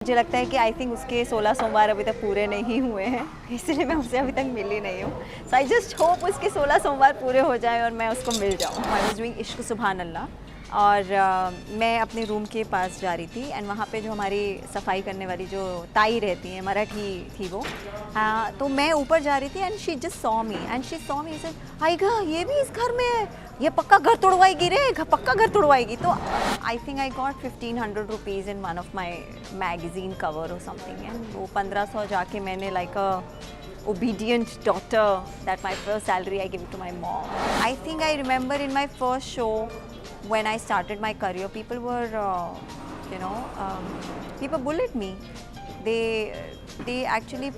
मुझे लगता है कि आई थिंक उसके 16 सोमवार अभी तक पूरे नहीं हुए हैं, इसलिए मैं उससे अभी तक मिली नहीं हूँ। सो आई जस्ट होप उसके 16 सोमवार पूरे हो जाए और मैं उसको मिल जाऊँ। आई वाज डूइंग इश्क सुभान अल्लाह और मैं अपने रूम के पास जा रही थी एंड वहाँ पे जो हमारी सफाई करने वाली जो ताई रहती हैं, मराठी थी वो, तो मैं ऊपर जा रही थी and she just saw me and she saw me said, आएगा ये भी इस घर में है, ये पक्का घर तोड़वाएगी रे, पक्का घर तोड़वाएगी। तो I think I got 1500 rupees in one of my magazine cover और समथिंग एंड वो 1500 जाके मैंने like a obedient daughter that my first salary I give it to my mom. I think I remember in my first show when I started my career, people were people bullied me. They actually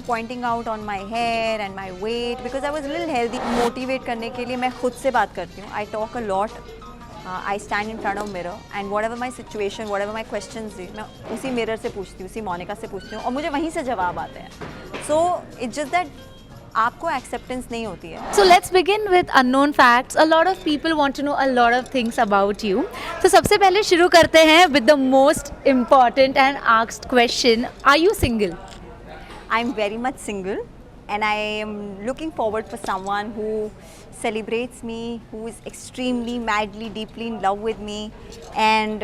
pointing out on my hair and my weight because I was a little healthy. Motivate करने के लिए मैं खुद से बात करती हूँ. I talk a lot. I stand in front of mirror and whatever my situation, whatever my questions है, मैं उसी मिरर से पूछती हूँ, उसी मोनिका से पूछती हूँ और मुझे वहीं से जवाब आते हैं. So it's just that आपको acceptance नहीं होती है. So let's begin with unknown facts. A lot of people want to know a lot of things about you. तो सबसे पहले शुरू करते हैं with the most important and asked question. Are you single? I'm very much single and I am looking forward for someone who celebrates me, who is extremely, madly, deeply in love with me and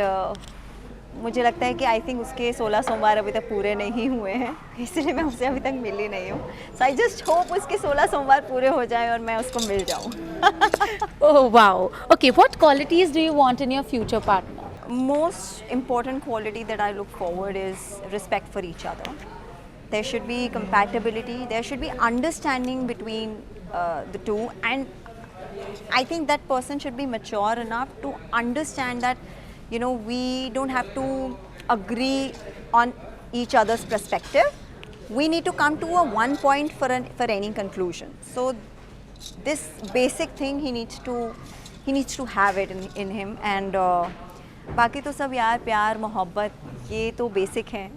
मुझे लगता है कि I think उसके 16 सोमवार अभी तक पूरे नहीं हुए हैं, इसलिए मैं उससे अभी तक मिली नहीं हूँ. सो आई जस्ट होप उसके 16 सोमवार पूरे हो जाए और मैं उसको मिल जाऊँ. Oh wow. Okay, what qualities do you want in your future partner? Most important quality that I look forward is respect for each other. There should be compatibility, there should be understanding between the two, and I think that person should be mature enough to understand that we don't have to agree on each other's perspective. We need to come to a one point for any conclusion. So this basic thing he needs to have it in him and बाकी तो सब यार प्यार मोहब्बत ये तो basic हैं.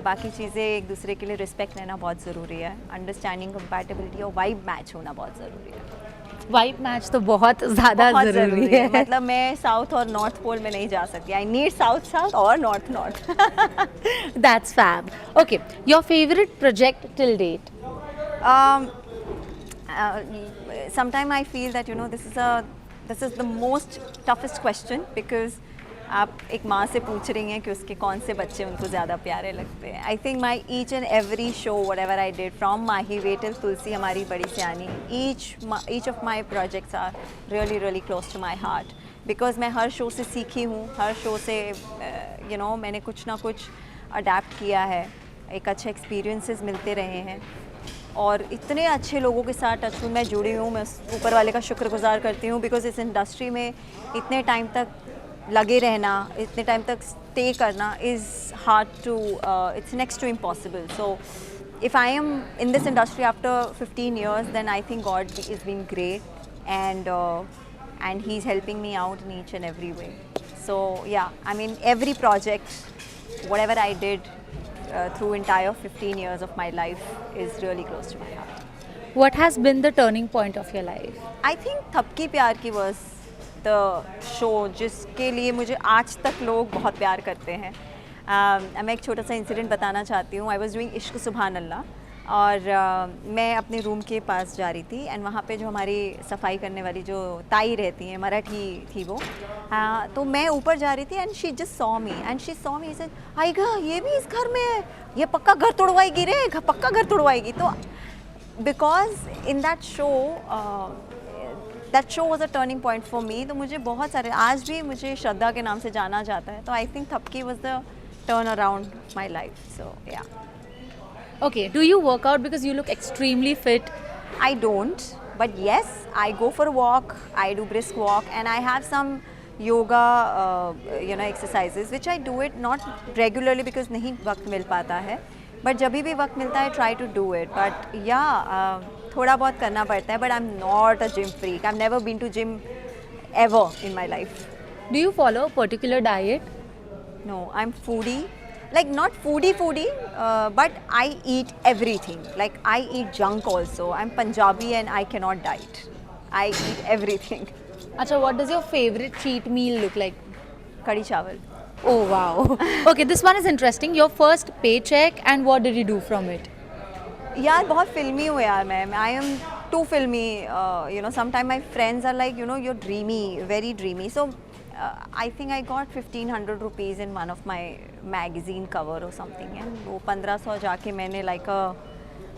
बाकी चीज़ें एक दूसरे के लिए रिस्पेक्ट रहना बहुत ज़रूरी है, अंडरस्टैंडिंग कंपैटिबिलिटी और वाइब मैच होना बहुत ज़रूरी है. वाइब मैच तो बहुत ज़्यादा ज़रूरी है. मतलब मैं साउथ और नॉर्थ पोल में नहीं जा सकती. आई नीड साउथ साउथ और north north. That's fab. Okay, your favorite project till date? Sometime I feel that this is the most toughest question because आप एक माँ से पूछ रही हैं कि उसके कौन से बच्चे उनको ज़्यादा प्यारे लगते हैं. I think my each and every show whatever I did from Maahi Vay till Tulsi Humari Badi Sayani, each of my projects are really really close to my heart because मैं हर शो से सीखी हूँ, हर शो से मैंने कुछ ना कुछ अडेप्ट किया है, एक अच्छे एक्सपीरियंसेस मिलते रहे हैं और इतने अच्छे लोगों के साथ टच में मैं जुड़ी हूँ. मैं ऊपर वाले का शुक्रगुजार करती हूँ बिकॉज इस इंडस्ट्री में इतने टाइम तक लगे रहना, इतने टाइम तक स्टे करना is hard to, it's next to impossible. So if I am in this industry after 15 years then I think God is being great and he's helping me out in each and every way. So yeah, I mean every project, whatever I did through entire 15 years of my life is really close to my heart. What has been the turning point of your life? I think थपकी प्यार की was the show जिसके लिए मुझे आज तक लोग बहुत प्यार करते हैं. मैं एक छोटा सा इंसिडेंट बताना चाहती हूँ. आई वॉज डूइंग इश्क सुभान अल्लाह और मैं अपने रूम के पास जा रही थी एंड वहाँ पे जो हमारी सफाई करने वाली जो ताई रहती हैं, मराठी थी वो, तो मैं ऊपर जा रही थी and she just saw me and she saw me said, आएगा ये भी इस घर में है, ये पक्का घर तोड़वाएगी रे, पक्का घर तोड़वाएगी. तो because in that show that show was a turning point for me. तो मुझे बहुत सारे, आज भी मुझे श्रद्धा के नाम से जाना जाता है. तो I think Thapki was the turn around my life. So yeah. Okay, do you work out because you look extremely fit? I don't, but yes, I go for a walk, I do brisk walk and I have some yoga exercises which I do it not regularly because नहीं वक्त मिल पाता है, but जब भी वक्त मिलता है try to do it. But yeah, थोड़ा बहुत करना पड़ता है, but I'm not a gym freak. I've never been to gym ever in my life. Do you follow a particular diet? No, I'm foodie. Like not foodie, but I eat everything. Like I eat junk also. I'm Punjabi and I cannot diet. I eat everything. Acha, what does your favorite cheat meal look like? Kadi chawal. Oh wow. Okay, this one is interesting. Your first paycheck and what did you do from it? यार बहुत फिल्मी हूँ यार मैं I am too filmy you know sometime my friends are like you know your dreamy very dreamy so I think I got 1500 rupees in one of my magazine cover और something and वो 1500 जाके मैंने like a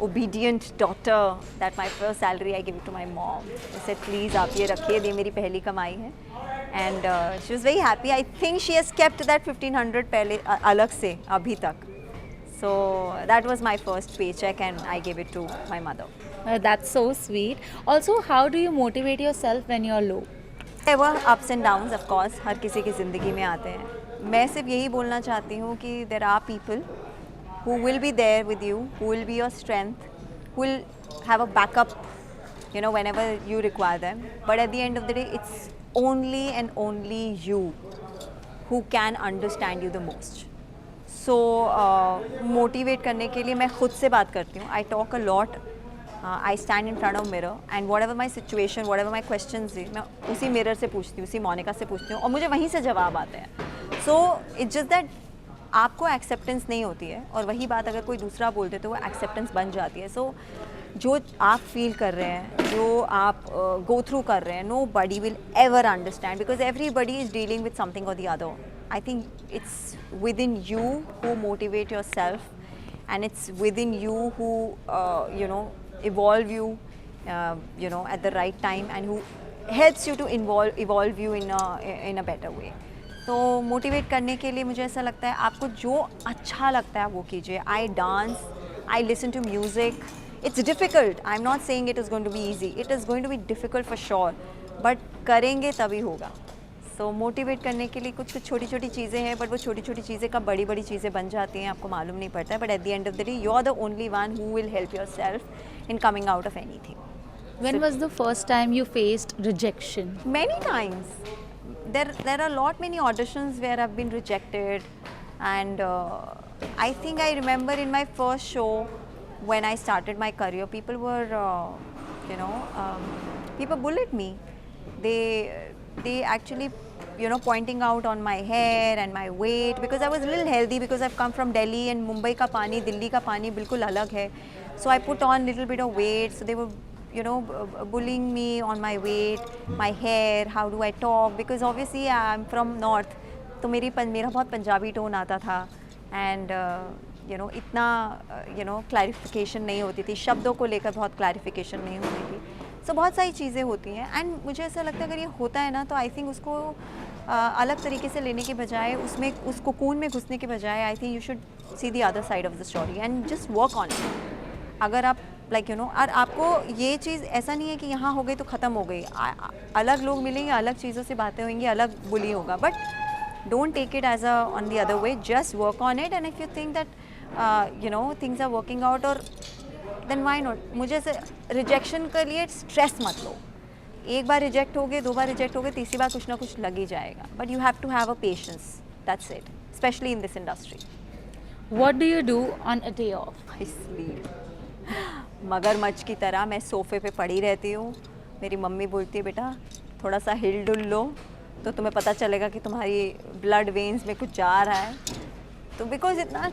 obedient daughter that my first salary I give it to my mom. I said please आप ये रखिए, ये मेरी पहली कमाई है and she was very happy. I think she has kept that 1500 पहले अलग से अभी तक. So that was my first paycheck and I gave it to my mother. That's so sweet. Also, how do you motivate yourself when you're low? There were ups and downs of course, हर किसी की ज़िंदगी में आते हैं. मैं सिर्फ यही बोलना चाहती हूँ कि there are people who will be there with you, who will be your strength, who will have a backup, you know, whenever you require them. But at the end of the day, it's only and only you who can understand you the most. So, motivate करने के लिए मैं खुद से बात करती हूँ. I talk a lot. I stand in front of mirror and whatever my situation, whatever my questions है, मैं उसी mirror से पूछती हूँ, उसी मोनिका से पूछती हूँ और मुझे वहीं से जवाब आते हैं. So, it's just that आपको एक्सेप्टेंस नहीं होती है और वही बात अगर कोई दूसरा बोलते तो वो एक्सेप्टेंस बन जाती है. सो जो आप फील कर रहे हैं, जो आप गो थ्रू कर रहे हैं, nobody will ever understand because everybody is dealing with something और the other. I think it's within you who motivate yourself and it's within you who you know evolve you you know at the right time and who helps you to evolve you in a better way. तो motivate करने के लिए मुझे ऐसा लगता है आपको जो अच्छा लगता है वो कीजिए. I dance, I listen to music. It's difficult, I am not saying it is going to be easy, it is going to be difficult for sure, but करेंगे तभी होगा. सो मोटिवेट करने के लिए कुछ कुछ छोटी छोटी चीज़ें हैं, बट वो छोटी छोटी चीज़ें कब बड़ी बड़ी चीज़ें बन जाती हैं आपको मालूम नहीं पड़ता है. But at the end of the day you are the only one who will help yourself in coming out of anything. When was the first time you faced rejection? Many times. There are many auditions where I've been rejected, and I think I remember in my first show when I started my career, people were you know people bullied me. They actually pointing out on my hair and my weight because I was a little healthy because I've come from Delhi and Mumbai का पानी दिल्ली का पानी बिल्कुल अलग है. So I put on little bit of weight, so they were bullying me on my weight, my hair, how do I talk, because obviously I'm from north, तो मेरा बहुत पंजाबी टोन आता था and इतना क्लैरिफिकेशन नहीं होती थी, शब्दों को लेकर बहुत क्लैरिफिकेशन नहीं होती थी. सो बहुत सारी चीज़ें होती हैं एंड मुझे ऐसा लगता है अगर ये होता है ना तो आई थिंक उसको अलग तरीके से लेने के बजाय उसमें उस कोकून में घुसने के बजाय I think you should see the other side of the story and just work on it. अगर आप और आपको ये चीज़ ऐसा नहीं है कि यहाँ हो गई तो ख़त्म हो गई. अलग लोग मिलेंगे, अलग चीज़ों से बातें होंगी, अलग बुली होगा, but don't take it as a on the other way, just work on it and if you think that things are working out और देन व्हाई नॉट. मुझे ऐसे रिजेक्शन के लिए स्ट्रेस मत लो. एक बार रिजेक्ट हो गए, दो बार रिजेक्ट हो गए, तीसरी बार कुछ ना कुछ लग ही जाएगा, but you have to have a patience, that's it, specially in this industry. What do you do on a day off? I sleep. मगरमच्छ की तरह मैं सोफ़े पे पड़ी रहती हूँ. मेरी मम्मी बोलती है बेटा थोड़ा सा हिल डुल लो तो तुम्हें पता चलेगा कि तुम्हारी ब्लड वेन्स में कुछ जा रहा है. तो बिकॉज इतना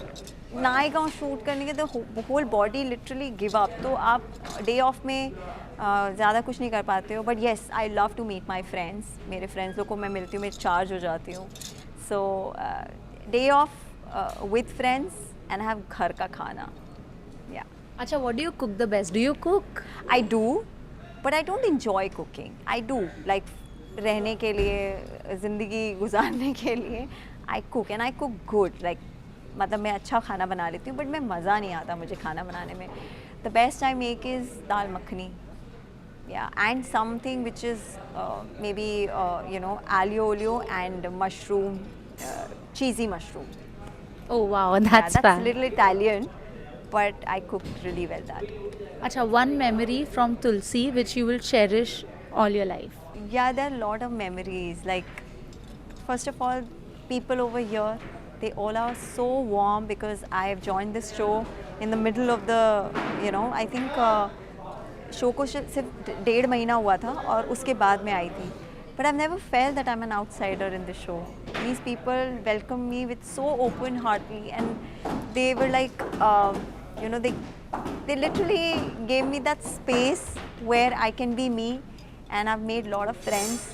नायका शूट करने के तो whole body literally give up, तो आप डे ऑफ में ज़्यादा कुछ नहीं कर पाते हो. But yes I love to meet my friends. मेरे फ्रेंड्स लोग को मैं मिलती हूँ, मैं चार्ज हो जाती हूँ. So day off with friends and have घर का खाना. या Acha, what do you cook the best? Do you cook? I do, but I don't enjoy cooking. I do like रहने के लिए, ज़िंदगी गुजारने के लिए I cook and I cook good. Like मतलब मैं अच्छा खाना बना लेती हूँ, but मैं मज़ा नहीं आता मुझे खाना बनाने में. The best I make is dal makhani. Yeah, and something which is maybe aglio olio and mushroom, cheesy mushroom. Oh wow, Yeah, that's that's a fun. little Italian, but I cooked really well that. Acha, one memory from Tulsi which you will cherish all your life. Yeah, there are a lot of memories. Like, first of all, people over here, they all are so warm because I have joined this show in the middle of the, I think show को सिर्फ 1.5 महीना हुआ था और उसके बाद में आई थी. but I've never felt that I'm an outsider in the show. These people welcomed me with so open heartedly, and they were like, you know, they literally gave me that space where I can be me, and I've made a lot of friends.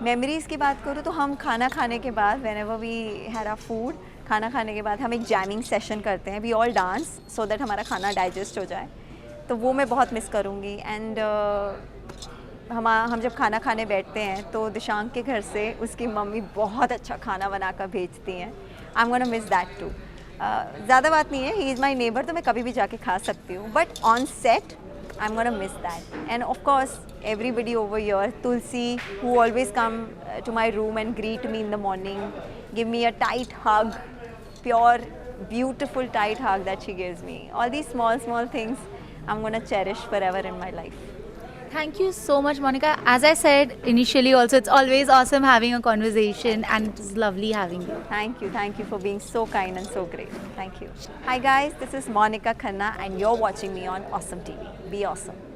Memories की बात करूँ तो हम खाना खाने के बाद whenever we had our food, खाना खाने के बाद हम एक जैमिंग सेशन करते हैं. We all dance so that हमारा खाना डाइजेस्ट हो जाए. तो वो मैं बहुत मिस करूँगी. एंड हम जब खाना खाने बैठते हैं तो दिशांक के घर से उसकी मम्मी बहुत अच्छा खाना बना कर भेजती हैं. I am gonna miss that too. ज़्यादा बात नहीं है, ही इज़ माई नेबर, तो मैं कभी भी जाके खा सकती हूँ. But on set I'm gonna miss that. And of course, everybody over here, Tulsi, who always come to my room and greet me in the morning, give me a tight hug, pure, beautiful tight hug that she gives me. All these small things I'm gonna cherish forever in my life. Thank you so much, Monica. As I said initially also, it's always awesome having a conversation and it's lovely having you. Thank you for being so kind and so great. Thank you. Hi guys, this is Monica Khanna and you're watching me on Awesome TV. Be awesome.